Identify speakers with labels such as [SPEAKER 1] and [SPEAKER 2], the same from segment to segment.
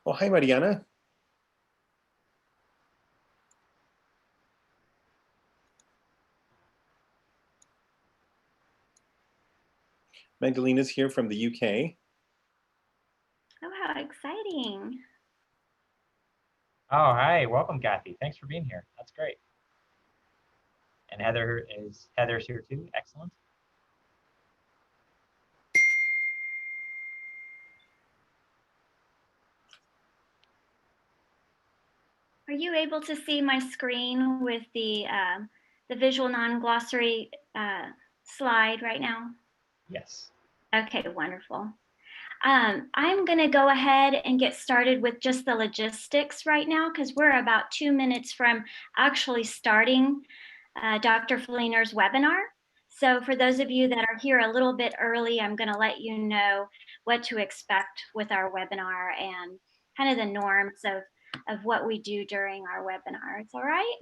[SPEAKER 1] Oh, hi, Mariana. Magdalena's here from the UK.
[SPEAKER 2] Oh, how exciting.
[SPEAKER 3] Oh, hi. Welcome, Kathy. Thanks for being here. That's great. And Heather's here too. Excellent.
[SPEAKER 2] Are you able to see my screen with the Visual Non-Glossary slide right now?
[SPEAKER 3] Yes.
[SPEAKER 2] Okay, wonderful. I'm going to go ahead and get started with just the logistics right now because we're about 2 minutes from actually starting Dr. Fleener's webinar. So for those of you that are here a little bit early, I'm going to let you know what to expect with our webinar and kind of the norms of what we do during our webinars, all right?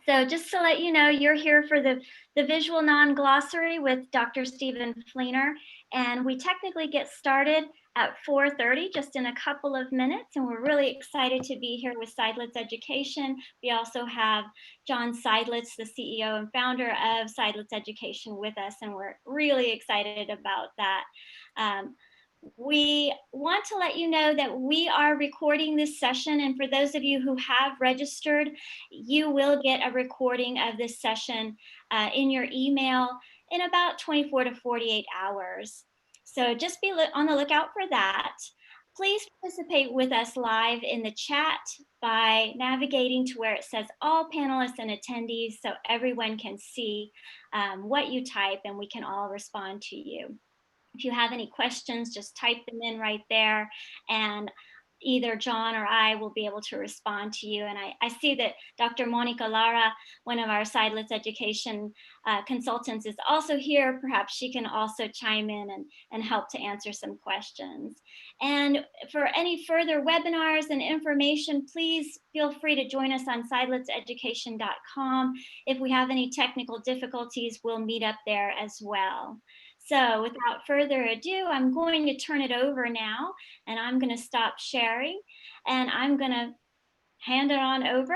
[SPEAKER 2] So just to let you know, you're here for the Visual Non-Glossary with Dr. Stephen Fleener, and we technically get started at 4:30, just in a couple of minutes, and we're really excited to be here with Seidlitz Education. We also have John Seidlitz, the CEO and founder of Seidlitz Education, with us, and we're really excited about that. We want to let you know that we are recording this session, and for those of you who have registered, you will get a recording of this session in your email in about 24 to 48 hours. So just be on the lookout for that. Please participate with us live in the chat by navigating to where it says all panelists and attendees so everyone can see what you type and we can all respond to you. If you have any questions, just type them in right there, and either John or I will be able to respond to you. And I see that Dr. Monica Lara, one of our Seidlitz Education consultants, is also here. Perhaps she can also chime in and help to answer some questions. And for any further webinars and information, please feel free to join us on seidlitzeducation.com. If we have any technical difficulties, we'll meet up there as well. So without further ado, I'm going to turn it over now, and I'm going to stop sharing, and I'm going to hand it on over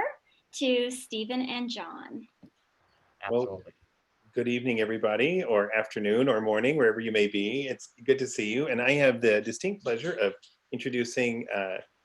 [SPEAKER 2] to Stephen and John.
[SPEAKER 3] Absolutely.
[SPEAKER 1] Well, good evening, everybody, or afternoon or morning, wherever you may be. It's good to see you. And I have the distinct pleasure of introducing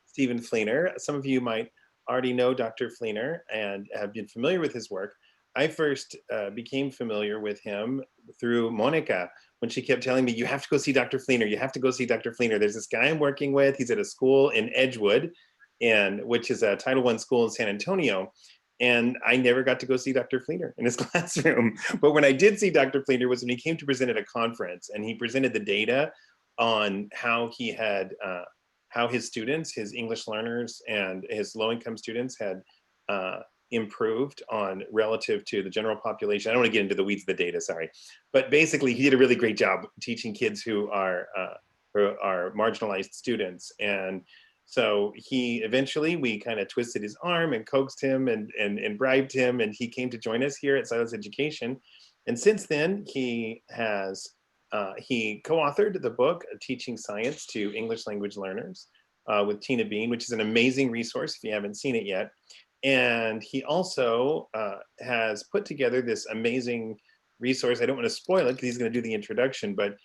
[SPEAKER 1] Stephen Fleener. Some of you might already know Dr. Fleener and have been familiar with his work. I first became familiar with him through Monica, when she kept telling me, you have to go see Dr. Fleener, you have to go see Dr. Fleener. There's this guy I'm working with, he's at a school in Edgewood, which is a Title I school in San Antonio. And I never got to go see Dr. Fleener in his classroom. But when I did see Dr. Fleener was when he came to present at a conference, and he presented the data on how he had, how his students, his English learners and his low-income students had improved on relative to the general population. I don't want to get into the weeds of the data, sorry. But basically, he did a really great job teaching kids who are marginalized students. And so he eventually, we kind of twisted his arm and coaxed him and bribed him, and he came to join us here at Seidlitz Education. And since then, he has he co-authored the book Teaching Science to English Language Learners with Tina Bean, which is an amazing resource if you haven't seen it yet. And he also has put together this amazing resource. I don't want to spoil it because he's going to do the introduction, but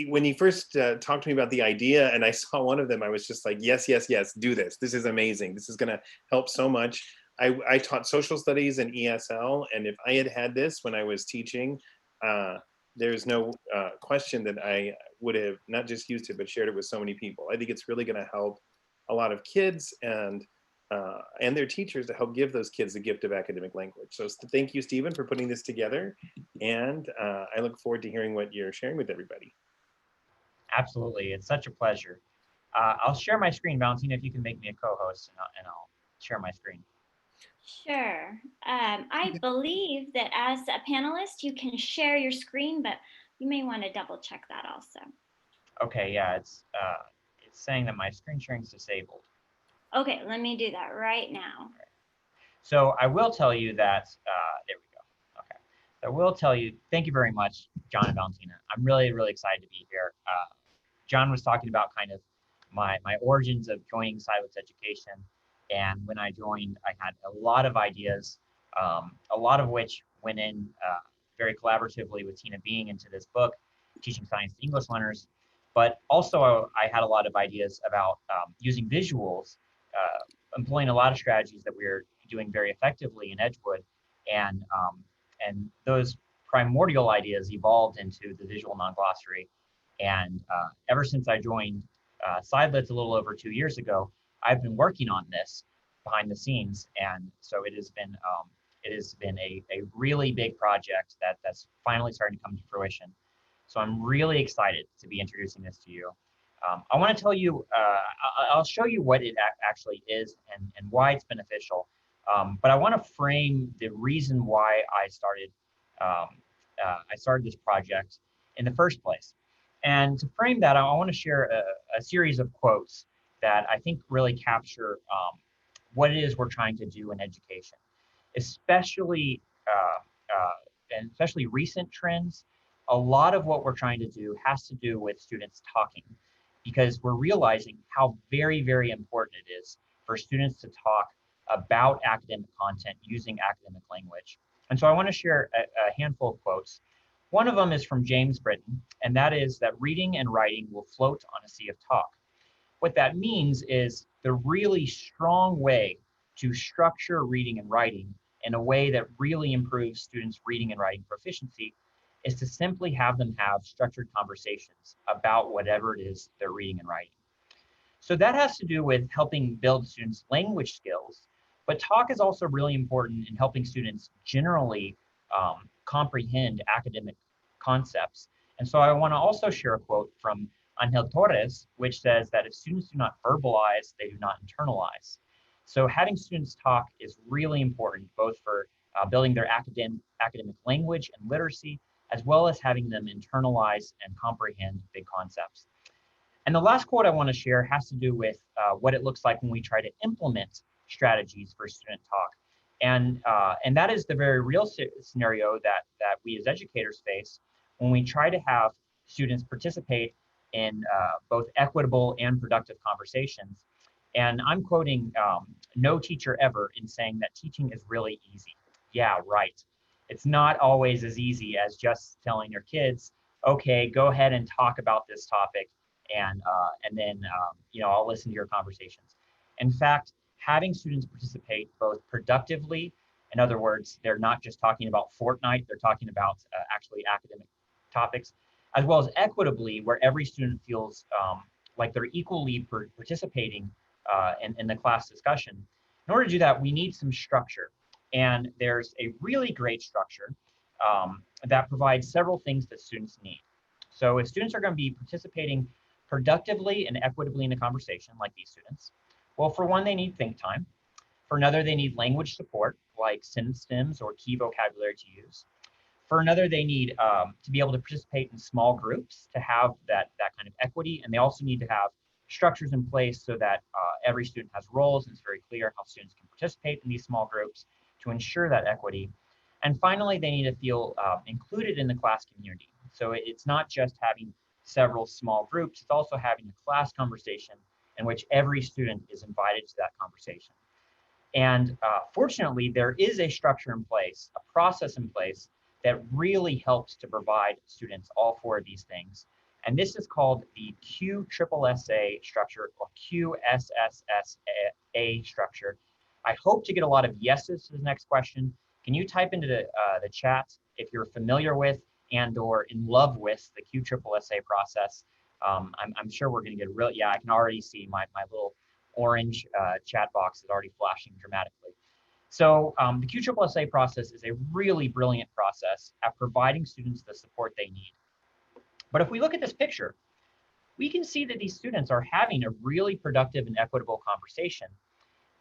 [SPEAKER 1] when he first talked to me about the idea and I saw one of them, I was just like, yes, yes, yes, do this. This is amazing. This is going to help so much. I taught social studies and ESL, and if I had had this when I was teaching, there's no question that I would have not just used it, but shared it with so many people. I think it's really going to help a lot of kids and their teachers to help give those kids the gift of academic language. So thank you, Stephen, for putting this together. And I look forward to hearing what you're sharing with everybody.
[SPEAKER 3] Absolutely. It's such a pleasure. I'll share my screen, Valentina, if you can make me a co-host, and I'll share my screen.
[SPEAKER 2] Sure. I believe that as a panelist, you can share your screen, but you may want to double check that also.
[SPEAKER 3] Okay, yeah, it's saying that my screen sharing is disabled.
[SPEAKER 2] Okay, let me do that right now.
[SPEAKER 3] So I will tell you that, there we go. Okay. I will tell you, thank you very much, John and Valentina. I'm really, really excited to be here. John was talking about kind of my origins of joining Silas Education. And when I joined, I had a lot of ideas, a lot of which went in very collaboratively with Tina Being into this book, Teaching Science to English Learners. But also I had a lot of ideas about using visuals, employing a lot of strategies that we're doing very effectively in Edgewood. And those primordial ideas evolved into the Visual Non-Glossary. And ever since I joined Sidlets a little over 2 years ago, I've been working on this behind the scenes, and so it has been a really big project that's finally starting to come to fruition. So I'm really excited to be introducing this to you. I want to tell you, I'll show you what it actually is and why it's beneficial. But I want to frame the reason why I started this project in the first place. And to frame that, I want to share a series of quotes that I think really capture what it is we're trying to do in education, especially and especially recent trends. A lot of what we're trying to do has to do with students talking, because we're realizing how very, very important it is for students to talk about academic content using academic language. And so I want to share a handful of quotes. One of them is from James Britton, and that is that reading and writing will float on a sea of talk. What that means is the really strong way to structure reading and writing in a way that really improves students' reading and writing proficiency is to simply have them have structured conversations about whatever it is they're reading and writing. So that has to do with helping build students' language skills, but talk is also really important in helping students generally comprehend academic concepts. And so I want to also share a quote from Angel Torres, which says that if students do not verbalize, they do not internalize. So having students talk is really important, both for building their academic language and literacy, as well as having them internalize and comprehend big concepts. And the last quote I want to share has to do with what it looks like when we try to implement strategies for student talk. And that is the very real scenario that we as educators face when we try to have students participate in both equitable and productive conversations. And I'm quoting no teacher ever in saying that teaching is really easy. Yeah, right. It's not always as easy as just telling your kids, okay, go ahead and talk about this topic, and then I'll listen to your conversations. In fact, having students participate both productively, in other words, they're not just talking about Fortnite, they're talking about actually academic topics, as well as equitably, where every student feels like they're equally participating in the class discussion. In order to do that, we need some structure. And there's a really great structure that provides several things that students need. So if students are going to be participating productively and equitably in the conversation, like these students, well, for one, they need think time. For another, they need language support, like sentence stems or key vocabulary to use. For another, they need to be able to participate in small groups to have that kind of equity. And they also need to have structures in place so that every student has roles and it's very clear how students can participate in these small groups to ensure that equity. And finally, they need to feel included in the class community. So it's not just having several small groups, it's also having a class conversation in which every student is invited to that conversation. And fortunately, there is a structure in place, a process in place that really helps to provide students all four of these things. And this is called the QSSSA structure, or QSSSA structure. I hope to get a lot of yeses to the next question. Can you type into the chat if you're familiar with and or in love with the QSSSA process? I'm sure we're going to get real. Yeah, I can already see my little orange chat box is already flashing dramatically. So the QSSSA process is a really brilliant process at providing students the support they need. But if we look at this picture, we can see that these students are having a really productive and equitable conversation.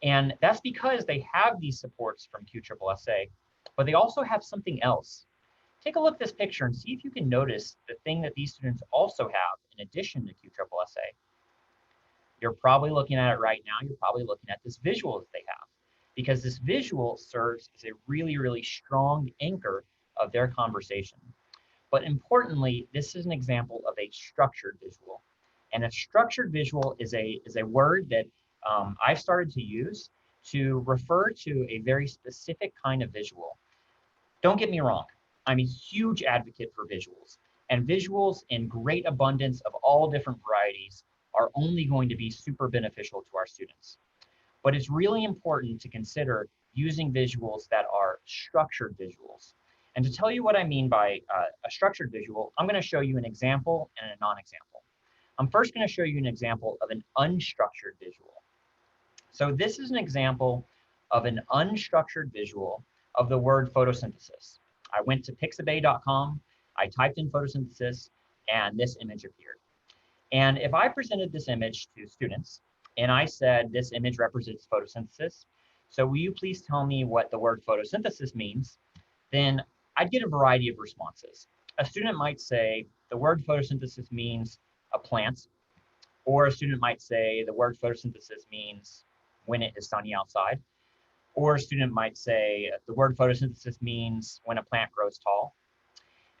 [SPEAKER 3] And that's because they have these supports from QSSSA, but they also have something else. Take a look at this picture and see if you can notice the thing that these students also have in addition to QSSSA. You're probably looking at it right now. You're probably looking at this visual that they have, because this visual serves as a really, really strong anchor of their conversation. But importantly, this is an example of a structured visual. And a structured visual is a word that I've started to use to refer to a very specific kind of visual. Don't get me wrong, I'm a huge advocate for visuals, and visuals in great abundance of all different varieties are only going to be super beneficial to our students. But it's really important to consider using visuals that are structured visuals. And to tell you what I mean by a structured visual, I'm going to show you an example and a non-example. I'm first going to show you an example of an unstructured visual. So this is an example of an unstructured visual of the word photosynthesis. I went to pixabay.com, I typed in photosynthesis, and this image appeared. And if I presented this image to students, and I said, this image represents photosynthesis, so will you please tell me what the word photosynthesis means? Then I'd get a variety of responses. A student might say, the word photosynthesis means a plant, or a student might say, the word photosynthesis means when it is sunny outside, or a student might say, the word photosynthesis means when a plant grows tall.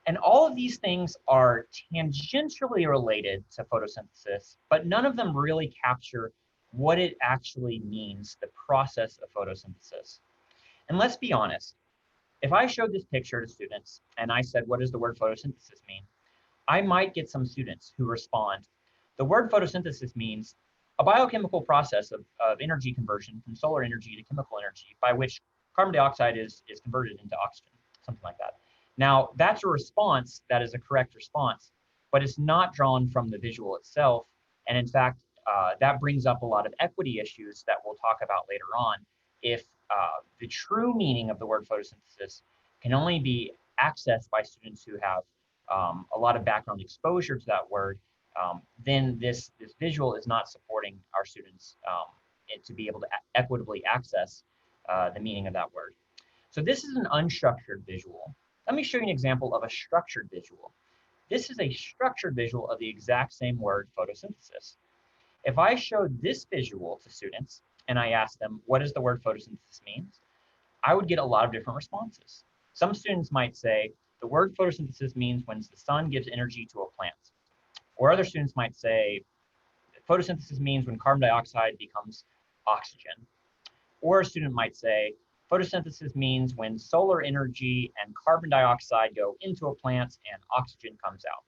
[SPEAKER 3] And all of these things are tangentially related to photosynthesis, but none of them really capture what it actually means, the process of photosynthesis. And let's be honest, if I showed this picture to students and I said, what does the word photosynthesis mean? I might get some students who respond, the word photosynthesis means a biochemical process of energy conversion from solar energy to chemical energy by which carbon dioxide is converted into oxygen, something like that. Now, that's a response that is a correct response, but it's not drawn from the visual itself. And in fact, that brings up a lot of equity issues that we'll talk about later on. If the true meaning of the word photosynthesis can only be accessed by students who have a lot of background exposure to that word, then this visual is not supporting our students to be able to equitably access the meaning of that word. So this is an unstructured visual. Let me show you an example of a structured visual. This is a structured visual of the exact same word, photosynthesis. If I showed this visual to students and I asked them, what does the word photosynthesis mean? I would get a lot of different responses. Some students might say, the word photosynthesis means when the sun gives energy to a plant. Or other students might say, photosynthesis means when carbon dioxide becomes oxygen. Or a student might say, photosynthesis means when solar energy and carbon dioxide go into a plant and oxygen comes out.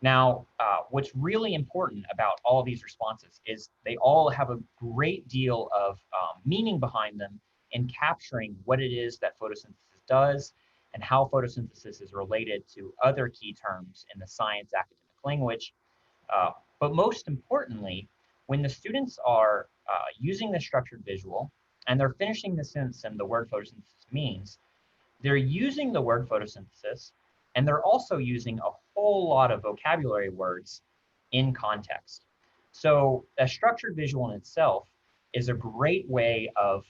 [SPEAKER 3] Now, what's really important about all of these responses is they all have a great deal of meaning behind them in capturing what it is that photosynthesis does and how photosynthesis is related to other key terms in the science academic language. But most importantly, when the students are using the structured visual and they're finishing the sentence and the word photosynthesis means, they're using the word photosynthesis and they're also using a whole lot of vocabulary words in context. So a structured visual in itself is a great way of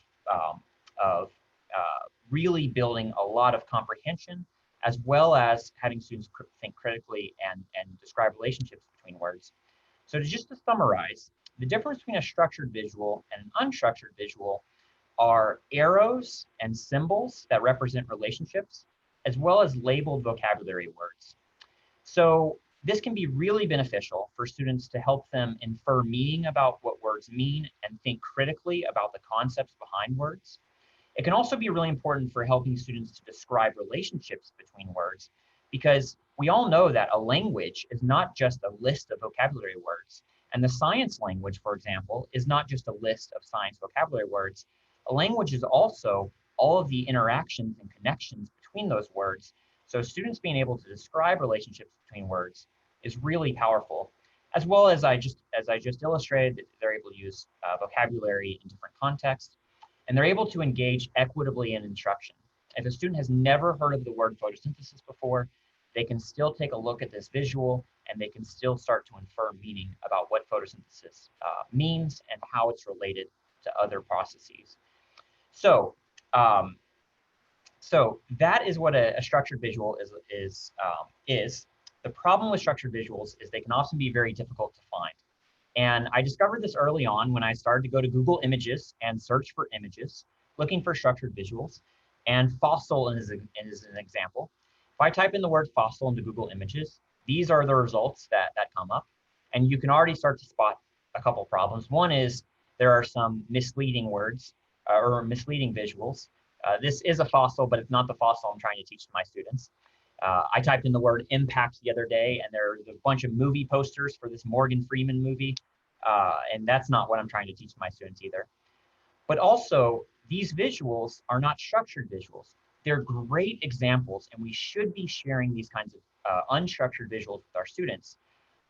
[SPEAKER 3] really building a lot of comprehension, as well as having students think critically and describe relationships between words. So just to summarize, the difference between a structured visual and an unstructured visual are arrows and symbols that represent relationships, as well as labeled vocabulary words. So this can be really beneficial for students to help them infer meaning about what words mean and think critically about the concepts behind words. It can also be really important for helping students to describe relationships between words, because we all know that a language is not just a list of vocabulary words. And the science language, for example, is not just a list of science vocabulary words. A language is also all of the interactions and connections between those words. So students being able to describe relationships between words is really powerful, as well as I just illustrated, they're able to use vocabulary in different contexts, and they're able to engage equitably in instruction. If a student has never heard of the word photosynthesis before, they can still take a look at this visual and they can still start to infer meaning about what photosynthesis means and how it's related to other processes. So that is what a structured visual is. The problem with structured visuals is they can often be very difficult to find. And I discovered this early on when I started to go to Google Images and search for images, looking for structured visuals. And fossil is an example. If I type in the word fossil into Google Images, these are the results that come up. And you can already start to spot a couple problems. One is there are some misleading words or misleading visuals. This is a fossil, but it's not the fossil I'm trying to teach to my students. I typed in the word impact the other day, and there's a bunch of movie posters for this Morgan Freeman movie. And that's not what I'm trying to teach my students either. But also, these visuals are not structured visuals. They're great examples, and we should be sharing these kinds of unstructured visuals with our students.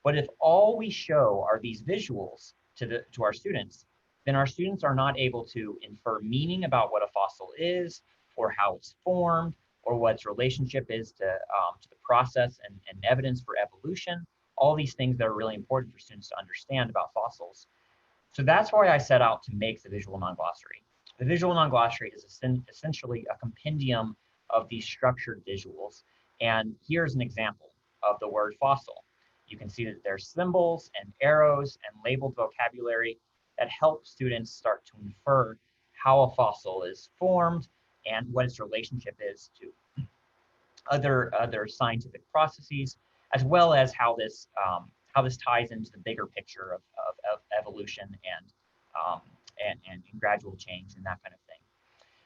[SPEAKER 3] But if all we show are these visuals to our students, then our students are not able to infer meaning about what a fossil is, or how it's formed, or what its relationship is to the process and evidence for evolution, all these things that are really important for students to understand about fossils. So that's why I set out to make the Visual Non-Glossary. The Visual Non-Glossary is essentially a compendium of these structured visuals. And here's an example of the word fossil. You can see that there's symbols and arrows and labeled vocabulary that help students start to infer how a fossil is formed and what its relationship is to other scientific processes, as well as how this ties into the bigger picture of evolution and gradual change and that kind of thing.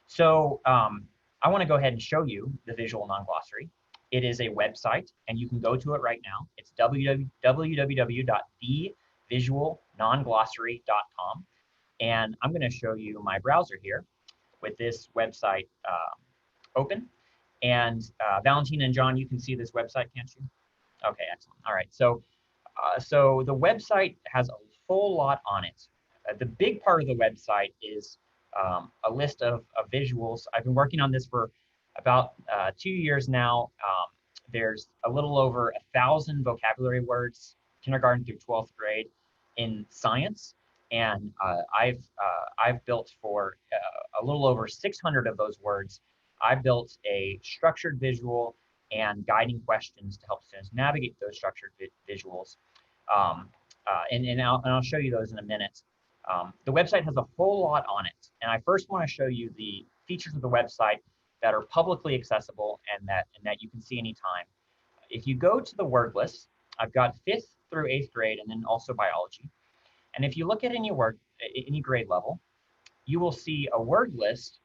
[SPEAKER 3] So I want to go ahead and show you the Visual Non-Glossary. It is a website, and you can go to it right now. It's www.thevisualnonglossary.com. And I'm going to show you my browser here with this website open. And Valentina and John, you can see this website, can't you? Okay, excellent. All right, so the website has a whole lot on it. The big part of the website is a list of visuals. I've been working on this for about 2 years now. There's a little over 1,000 vocabulary words, kindergarten through 12th grade, in science, and I've built for a little over 600 of those words. I've built a structured visual and guiding questions to help students navigate those structured visuals. And I'll show you those in a minute. The website has a whole lot on it. And I first want to show you the features of the website that are publicly accessible and that you can see anytime. If you go to the word list, I've got 5th through 8th grade and then also biology. And if you look at any grade level, you will see a word list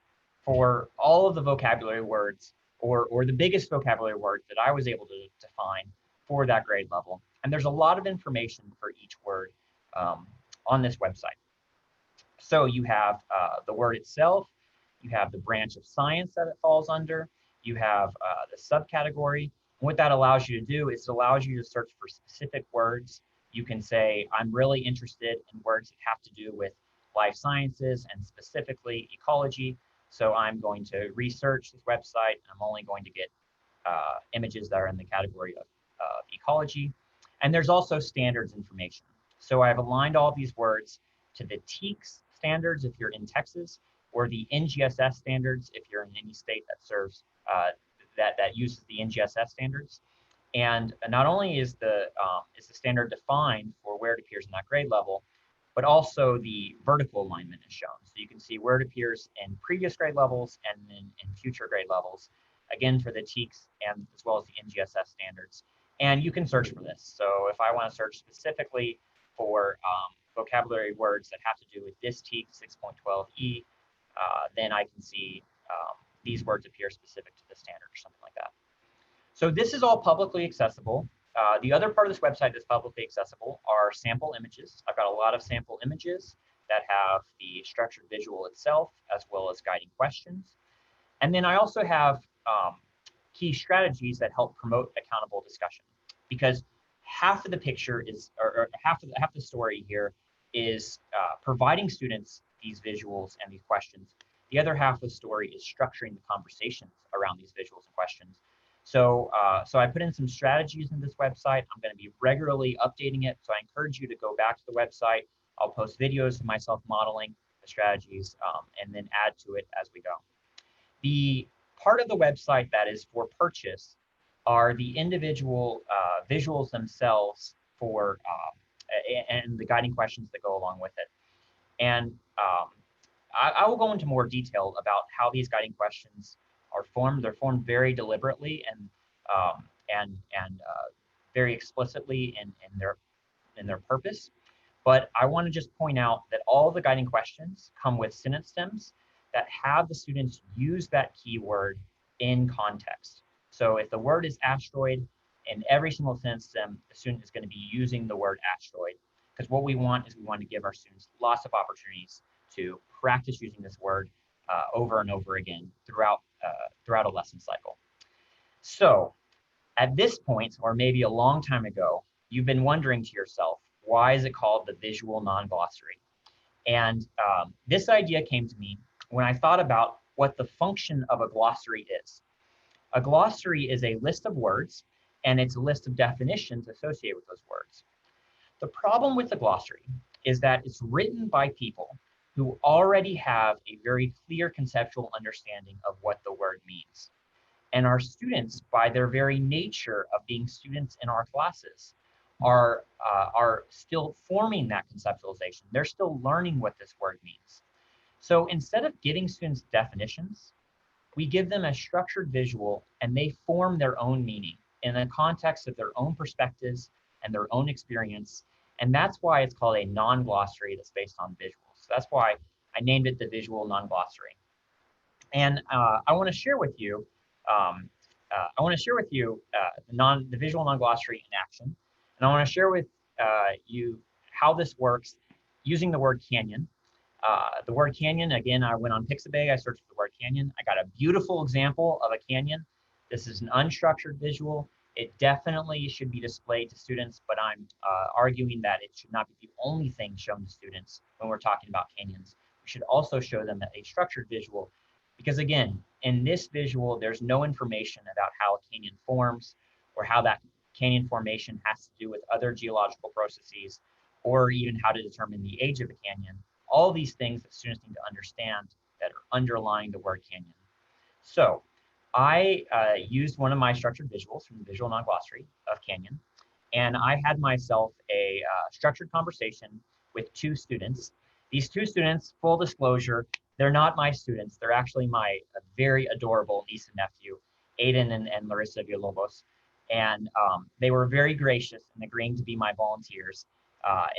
[SPEAKER 3] for all of the vocabulary words or the biggest vocabulary words that I was able to find for that grade level. And there's a lot of information for each word on this website. So you have the word itself, you have the branch of science that it falls under, you have the subcategory. And what that allows you to do is it allows you to search for specific words. You can say, I'm really interested in words that have to do with life sciences and specifically ecology. So I'm going to research this website. I'm only going to get images that are in the category of ecology. And there's also standards information. So I've aligned all these words to the TEKS standards if you're in Texas, or the NGSS standards if you're in any state that serves that uses the NGSS standards. And not only is the standard defined for where it appears in that grade level, but also the vertical alignment is shown. So you can see where it appears in previous grade levels and then in future grade levels, again for the TEKS and as well as the NGSS standards. And you can search for this. So if I want to search specifically for vocabulary words that have to do with this TEKS 6.12e, then I can see these words appear specific to the standard or something like that. So this is all publicly accessible. The other part of this website that's publicly accessible are sample images. I've got a lot of sample images that have the structured visual itself, as well as guiding questions. And then I also have key strategies that help promote accountable discussion, because half of the picture is, or half the story here is providing students these visuals and these questions. The other half of the story is structuring the conversations around these visuals and questions. So I put in some strategies in this website. I'm going to be regularly updating it. So I encourage you to go back to the website. I'll post videos of myself modeling the strategies and then add to it as we go. The part of the website that is for purchase are the individual visuals themselves for and the guiding questions that go along with it. And I will go into more detail about how these guiding questions are formed. They're formed very deliberately and very explicitly in their in their purpose. But I want to just point out that all the guiding questions come with sentence stems that have the students use that keyword in context. So if the word is asteroid, in every single sentence stem, the student is going to be using the word asteroid. Because what we want is we want to give our students lots of opportunities to practice using this word over and over again throughout a lesson cycle. So at this point, or maybe a long time ago, you've been wondering to yourself, why is it called the Visual Non-Glossary? And this idea came to me when I thought about what the function of a glossary is. A glossary is a list of words, and it's a list of definitions associated with those words. The problem with the glossary is that it's written by people who already have a very clear conceptual understanding of what the word means. And our students, by their very nature of being students in our classes, are still forming that conceptualization. They're still learning what this word means. So instead of giving students definitions, we give them a structured visual, and they form their own meaning in the context of their own perspectives and their own experience. And that's why it's called a non-glossary that's based on visuals. So that's why I named it the Visual Non-Glossary. And I want to share with you the Visual Non-Glossary in action. And I want to share with you how this works using the word canyon. The word canyon, again, I went on Pixabay, I searched for the word canyon. I got a beautiful example of a canyon. This is an unstructured visual. It definitely should be displayed to students, but I'm arguing that it should not be the only thing shown to students when we're talking about canyons. We should also show them a structured visual, because again, in this visual, there's no information about how a canyon forms or how that canyon formation has to do with other geological processes, or even how to determine the age of a canyon. All these things that students need to understand that are underlying the word canyon. So I used one of my structured visuals from the Visual Non-Glossary of canyon, and I had myself a structured conversation with two students. These two students, full disclosure, they're not my students. They're actually my very adorable niece and nephew, Aiden and Larissa Villalobos. And they were very gracious in agreeing to be my volunteers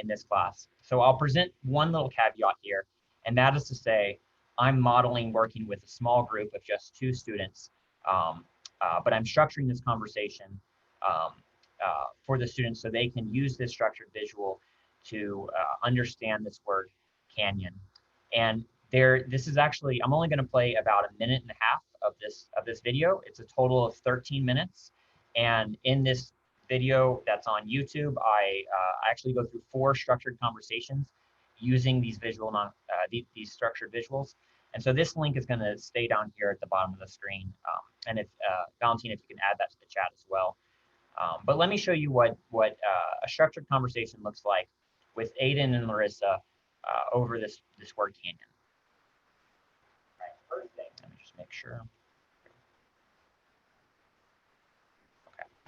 [SPEAKER 3] in this class. So I'll present one little caveat here, and that is to say, I'm modeling working with a small group of just two students, but I'm structuring this conversation for the students so they can use this structured visual to understand this word canyon. And this is actually, I'm only going to play about 1.5 minutes of this video. It's a total of 13 minutes. And in this video that's on YouTube, I actually go through 4 structured conversations using these these structured visuals. And so this link is going to stay down here at the bottom of the screen. And if Valentine, if you can add that to the chat as well. But let me show you what a structured conversation looks like with Aiden and Larissa over this word canyon. All right, first thing, let me just make sure.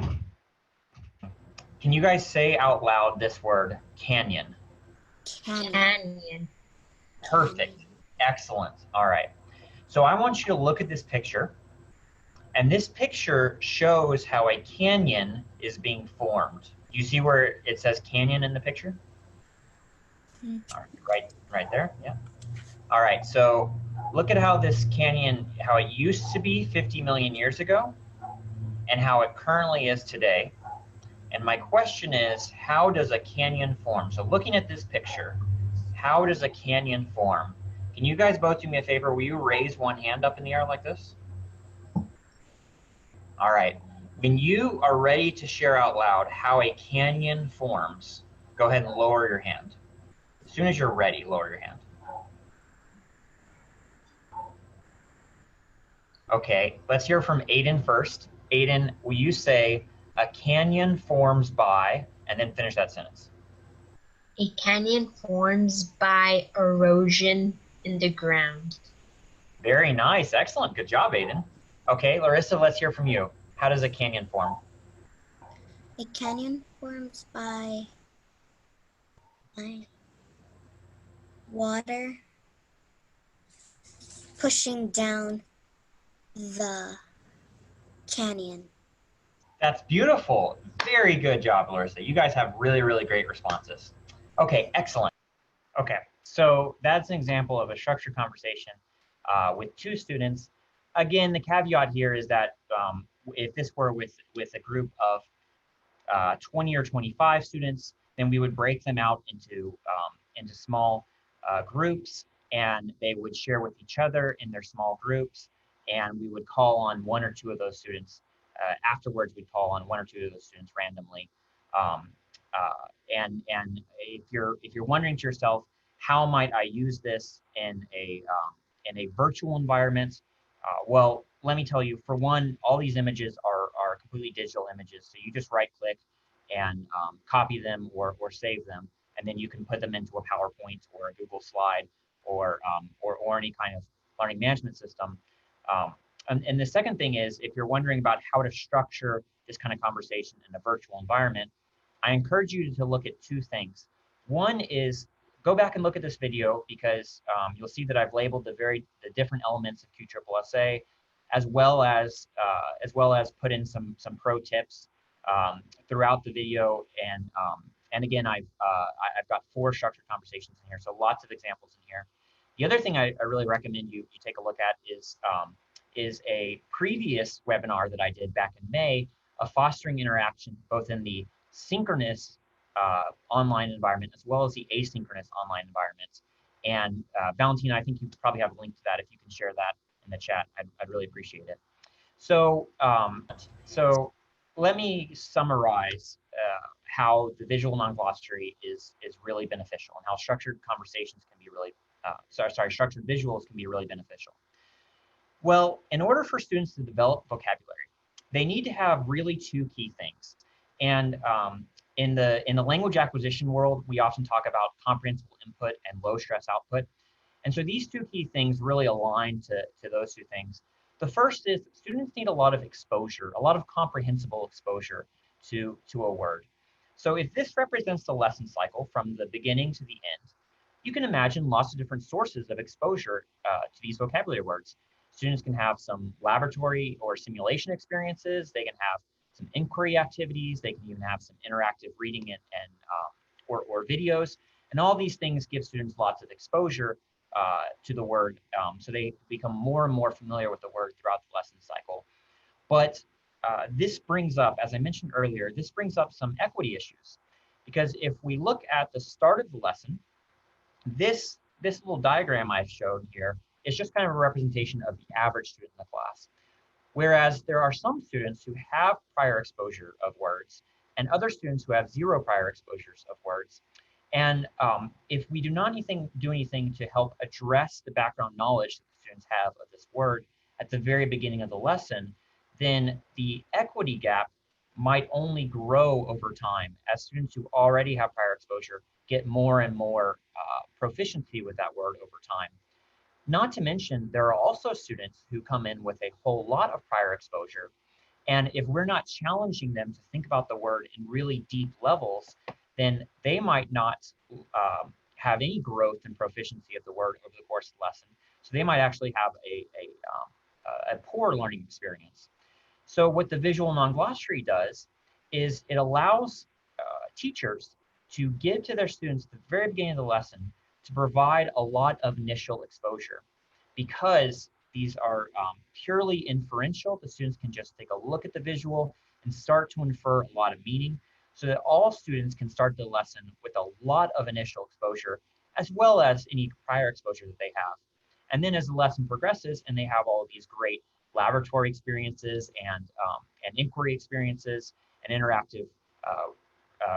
[SPEAKER 3] Okay. Can you guys say out loud this word, canyon?
[SPEAKER 4] Canyon.
[SPEAKER 3] Perfect. Excellent. All right. So I want you to look at this picture. And this picture shows how a canyon is being formed. Do you see where it says canyon in the picture? All right there, yeah. All right, so look at how this canyon, how it used to be 50 million years ago and how it currently is today. And my question is, how does a canyon form? So looking at this picture, how does a canyon form? Can you guys both do me a favor? Will you raise one hand up in the air like this? All right. When you are ready to share out loud how a canyon forms, go ahead and lower your hand. As soon as you're ready, lower your hand. Okay, let's hear from Aiden first. Aiden, will you say, a canyon forms by, and then finish that sentence.
[SPEAKER 4] A canyon forms by erosion in the ground.
[SPEAKER 3] Very nice, excellent, good job, Aiden. Okay, Larissa, let's hear from you. How does a canyon form?
[SPEAKER 5] A canyon forms by water pushing down the canyon.
[SPEAKER 3] That's beautiful. Very good job, Larissa. You guys have really, really great responses. Okay, excellent. Okay, so that's an example of a structured conversation with two students. Again, the caveat here is that if this were with a group of 20 or 25 students, then we would break them out into small groups, and they would share with each other in their small groups, and we would call on one or two of those students. Afterwards, we'd call on one or two of those students randomly. Um, and if you're wondering to yourself, how might I use this in a virtual environment? Well, let me tell you, for one, all these images are completely digital images. So you just right click and copy them or save them. And then you can put them into a PowerPoint or a Google slide or any kind of learning management system. And the second thing is, if you're wondering about how to structure this kind of conversation in a virtual environment, I encourage you to look at two things. One is go back and look at this video, because you'll see that I've labeled the different elements of QSSA, as well as put in some pro tips throughout the video. And again, I've got 4 structured conversations in here, so lots of examples in here. The other thing I really recommend you take a look at is a previous webinar that I did back in May of fostering interaction both in the synchronous online environment as well as the asynchronous online environment. And Valentina, I think you probably have a link to that. If you can share that in the chat, I'd really appreciate it. So, so let me summarize how the visual non-glossary is really beneficial, and how structured conversations can be really, structured visuals can be really beneficial. Well, in order for students to develop vocabulary, they need to have really 2 key things. And in the language acquisition world, we often talk about comprehensible input and low stress output. And so these 2 key things really align to those 2 things. The first is students need a lot of exposure, a lot of comprehensible exposure to a word. So if this represents the lesson cycle from the beginning to the end, you can imagine lots of different sources of exposure to these vocabulary words. Students can have some laboratory or simulation experiences. They can have some inquiry activities. They can even have some interactive reading or videos. And all these things give students lots of exposure to the word, so they become more and more familiar with the word throughout the lesson cycle. But this brings up, as I mentioned earlier, this brings up some equity issues. Because if we look at the start of the lesson, this little diagram I've shown here is just kind of a representation of the average student in the class. Whereas there are some students who have prior exposure of words and other students who have 0 prior exposures of words. And if we do not do anything to help address the background knowledge that the students have of this word at the very beginning of the lesson, then the equity gap might only grow over time as students who already have prior exposure get more and more proficiency with that word over time. Not to mention, there are also students who come in with a whole lot of prior exposure. And if we're not challenging them to think about the word in really deep levels, then they might not have any growth and proficiency of the word over the course of the lesson. So they might actually have a poor learning experience. So what the visual non-glossary does is it allows teachers to give to their students at the very beginning of the lesson to provide a lot of initial exposure. Because these are purely inferential, the students can just take a look at the visual and start to infer a lot of meaning, so that all students can start the lesson with a lot of initial exposure, as well as any prior exposure that they have. And then as the lesson progresses and they have all of these great laboratory experiences and inquiry experiences and interactive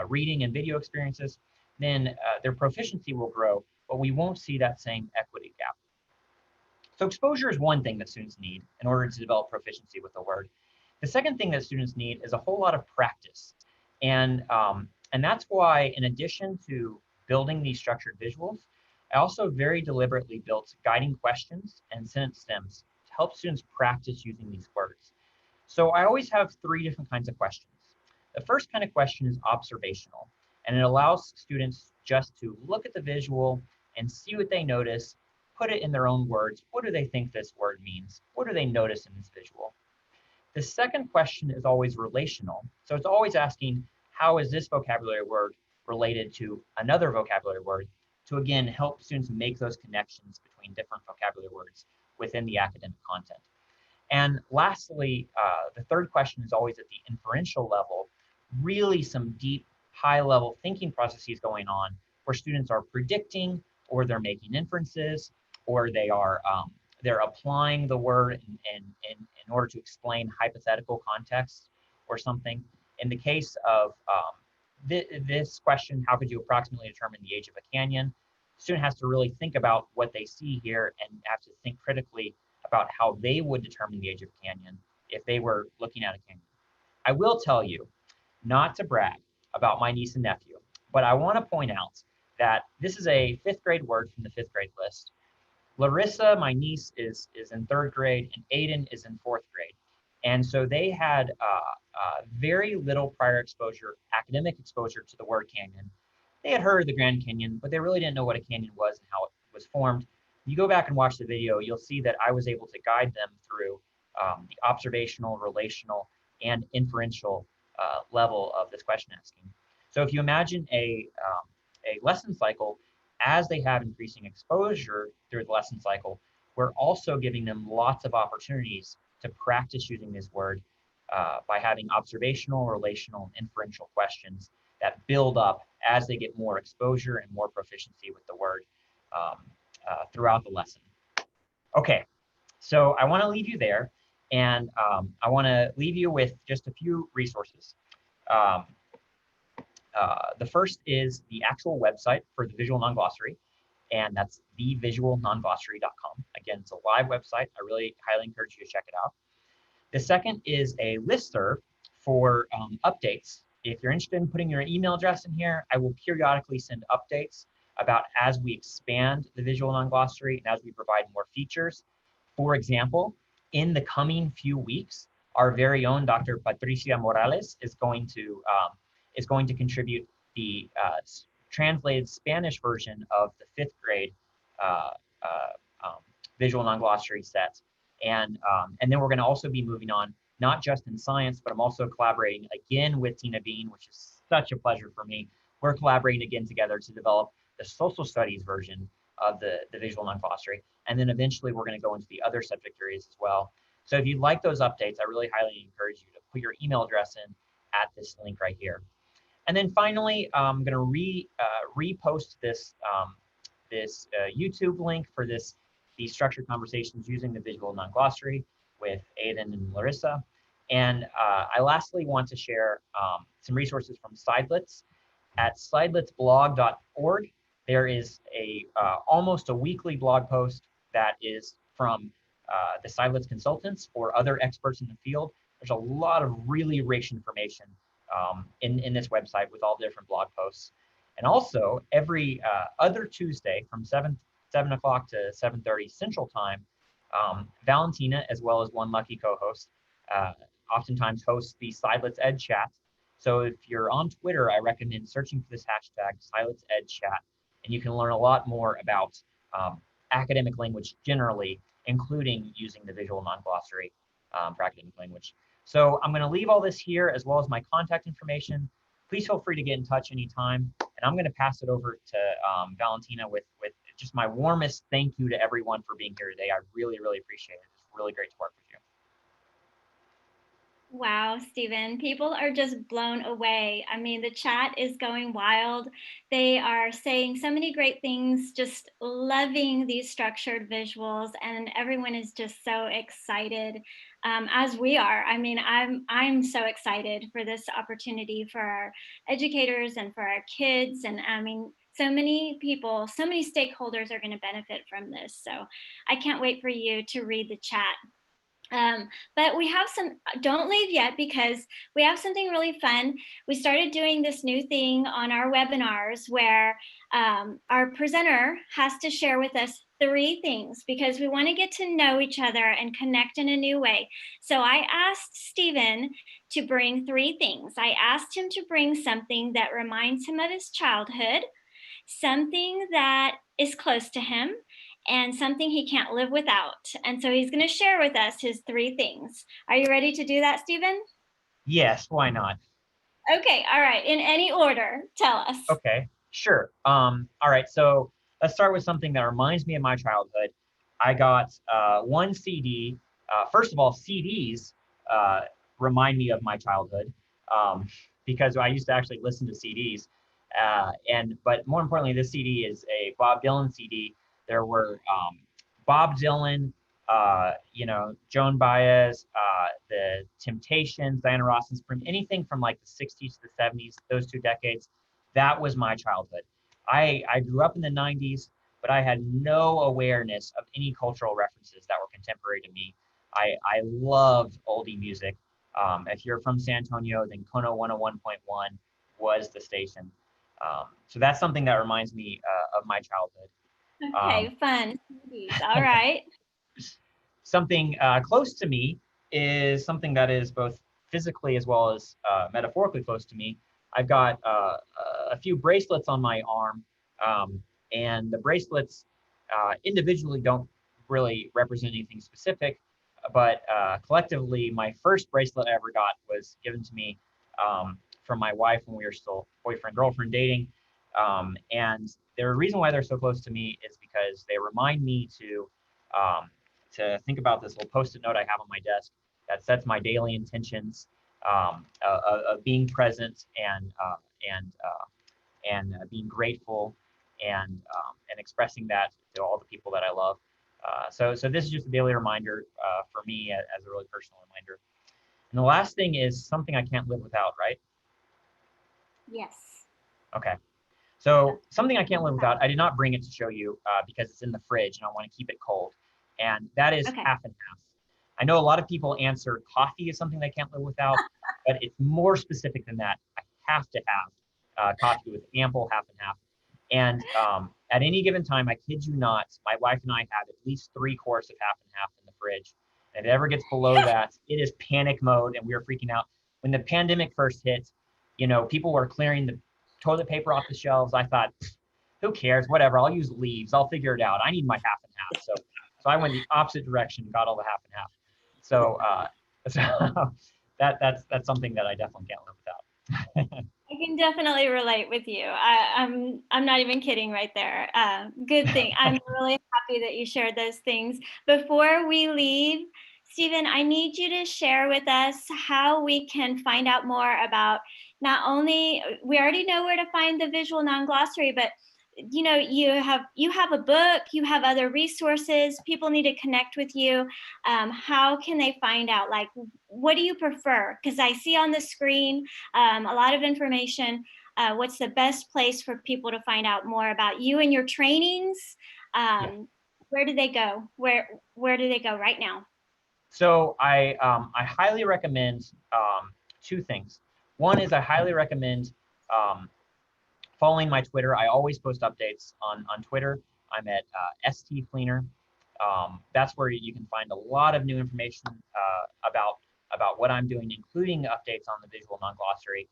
[SPEAKER 3] reading and video experiences, then their proficiency will grow, but we won't see that same equity gap. So exposure is one thing that students need in order to develop proficiency with the word. The second thing that students need is a whole lot of practice. And that's why, in addition to building these structured visuals, I also very deliberately built guiding questions and sentence stems to help students practice using these words. So I always have 3 different kinds of questions. The first kind of question is observational, and it allows students just to look at the visual and see what they notice, put it in their own words. What do they think this word means? What do they notice in this visual? The second question is always relational. So it's always asking, how is this vocabulary word related to another vocabulary word, to again help students make those connections between different vocabulary words within the academic content. And lastly, the third question is always at the inferential level, really some deep, high-level thinking processes going on where students are predicting, or they're making inferences, or they're applying the word in order to explain hypothetical context or something. In the case of this question, how could you approximately determine the age of a canyon? The student has to really think about what they see here and have to think critically about how they would determine the age of a canyon if they were looking at a canyon. I will tell you, not to brag about my niece and nephew, but I want to point out that this is a 5th grade word from the 5th grade list. Larissa, my niece, is in 3rd grade, and Aiden is in 4th grade. And so they had very little prior exposure, academic exposure to the word canyon. They had heard of the Grand Canyon, but they really didn't know what a canyon was and how it was formed. If you go back and watch the video, you'll see that I was able to guide them through the observational, relational, and inferential level of this question asking. So if you imagine a lesson cycle, as they have increasing exposure through the lesson cycle, we're also giving them lots of opportunities to practice using this word by having observational, relational, and inferential questions that build up as they get more exposure and more proficiency with the word throughout the lesson. Okay, so I want to leave you there, and I want to leave you with just a few resources. The first is the actual website for the Visual Non-Glossary, and that's thevisualnonglossary.com. Again, it's a live website. I really highly encourage you to check it out. The second is a listserv for updates. If you're interested in putting your email address in here, I will periodically send updates about as we expand the Visual Non-Glossary and as we provide more features. For example, in the coming few weeks, our very own Dr. Patricia Morales is going to contribute the translated Spanish version of the 5th grade Visual Non-Glossary set. And then we're going to also be moving on, not just in science, but I'm also collaborating again with Tina Bean, which is such a pleasure for me. We're collaborating again together to develop the social studies version of the Visual Non-Glossary. And then eventually we're going to go into the other subject areas as well. So if you'd like those updates, I really highly encourage you to put your email address in at this link right here. And then finally, I'm going to repost this YouTube link for these structured conversations using the Visual Non-Glossary with Aiden and Larissa. And I lastly want to share some resources from Sidelets. At sideletsblog.org, there is almost a weekly blog post that is from the Sidelets consultants or other experts in the field. There's a lot of really rich information in this website with all the different blog posts. And also every other Tuesday from 7 o'clock to 7:30 Central Time, Valentina, as well as one lucky co-host, oftentimes hosts the Sidelets Ed Chat. So if you're on Twitter, I recommend searching for this hashtag Sidelets Ed Chat, and you can learn a lot more about academic language generally, including using the Visual Non-Glossary for academic language. So I'm going to leave all this here as well as my contact information. Please feel free to get in touch anytime. And I'm going to pass it over to Valentina with just my warmest thank you to everyone for being here today. I really, really appreciate it. It's really great to work with you.
[SPEAKER 2] Wow, Stephen, people are just blown away. I mean, the chat is going wild. They are saying so many great things, just loving these structured visuals, and everyone is just so excited, as we are. I mean, I'm so excited for this opportunity for our educators and for our kids. And I mean, so many people, so many stakeholders are going to benefit from this. So I can't wait for you to read the chat. But we have don't leave yet, because we have something really fun. We started doing this new thing on our webinars where our presenter has to share with us 3 things, because we want to get to know each other and connect in a new way. So I asked Stephen to bring 3 things. I asked him to bring something that reminds him of his childhood, something that is close to him, and something he can't live without. And so he's going to share with us his 3 things. Are you ready to do that, Stephen?
[SPEAKER 3] Yes, why not?
[SPEAKER 2] Okay, all right. In any order, tell us.
[SPEAKER 3] Okay, sure. All right, so let's start with something that reminds me of my childhood. I got one CD. First of all, CDs remind me of my childhood because I used to actually listen to CDs. But more importantly, this CD is a Bob Dylan CD. There were Bob Dylan, Joan Baez, the Temptations, Diana Ross and Spring, anything from like the 60s to the 70s, those 2 decades. That was my childhood. I grew up in the 90s, but I had no awareness of any cultural references that were contemporary to me. I loved oldie music. If you're from San Antonio, then Kono 101.1 was the station. So that's something that reminds me of my childhood.
[SPEAKER 2] Okay, fun. All right.
[SPEAKER 3] Something close to me is something that is both physically as well as metaphorically close to me. I've got a few bracelets on my arm, and the bracelets individually don't really represent anything specific, but collectively, my first bracelet I ever got was given to me from my wife when we were still boyfriend-girlfriend dating. And the reason why they're so close to me is because they remind me to think about this little Post-it note I have on my desk that sets my daily intentions of being present and being grateful and expressing that to all the people that I love. So this is just a daily reminder for me as a really personal reminder. And the last thing is something I can't live without, right?
[SPEAKER 2] Yes.
[SPEAKER 3] Okay. So something I can't live without, I did not bring it to show you because it's in the fridge and I want to keep it cold. And that is
[SPEAKER 2] Okay.
[SPEAKER 3] half and half. I know a lot of people answer coffee is something they can't live without, but it's more specific than that. I have to have coffee with ample half and half. And at any given time, I kid you not, my wife and I have at least 3 quarts of half and half in the fridge. And if it ever gets below that, it is panic mode and we are freaking out. When the pandemic first hit, people were clearing the toilet paper off the shelves. I thought, who cares? Whatever. I'll use leaves. I'll figure it out. I need my half and half. So I went the opposite direction and got all the half and half. So that's something that I definitely can't live without.
[SPEAKER 2] I can definitely relate with you. I'm not even kidding right there. Good thing. I'm really happy that you shared those things. Before we leave, Stephen, I need you to share with us how we can find out more about not only, we already know where to find the Visual Non-Glossary, but you have a book, you have other resources, people need to connect with you. How can they find out, like, what do you prefer? Because I see on the screen a lot of information. What's the best place for people to find out more about you and your trainings? Where do they go? Where do they go right now?
[SPEAKER 3] So I highly recommend 2 things. One is I highly recommend following my Twitter. I always post updates on Twitter. I'm at St Fleener. That's where you can find a lot of new information about what I'm doing, including updates on the Visual Non-Glossary.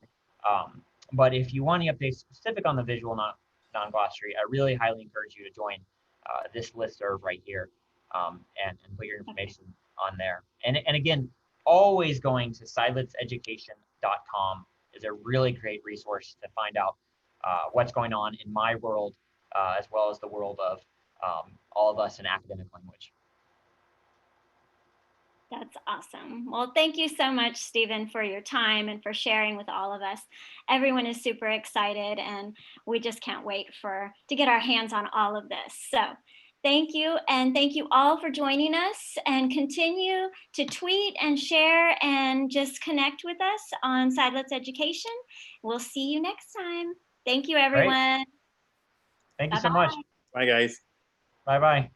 [SPEAKER 3] But if you want any updates specific on the Visual Non-Glossary, I really highly encourage you to join this listserv right here and put your information on there. And again, always going to silenceenducation.com is a really great resource to find out what's going on in my world, as well as the world of all of us in academic language.
[SPEAKER 2] That's awesome. Well, thank you so much, Stephen, for your time and for sharing with all of us. Everyone is super excited and we just can't wait to get our hands on all of this. So thank you. And thank you all for joining us, and continue to tweet and share and just connect with us on Sidelets Education. We'll see you next time. Thank you, everyone.
[SPEAKER 3] Great. Thank you so much.
[SPEAKER 1] Bye, guys.
[SPEAKER 3] Bye-bye.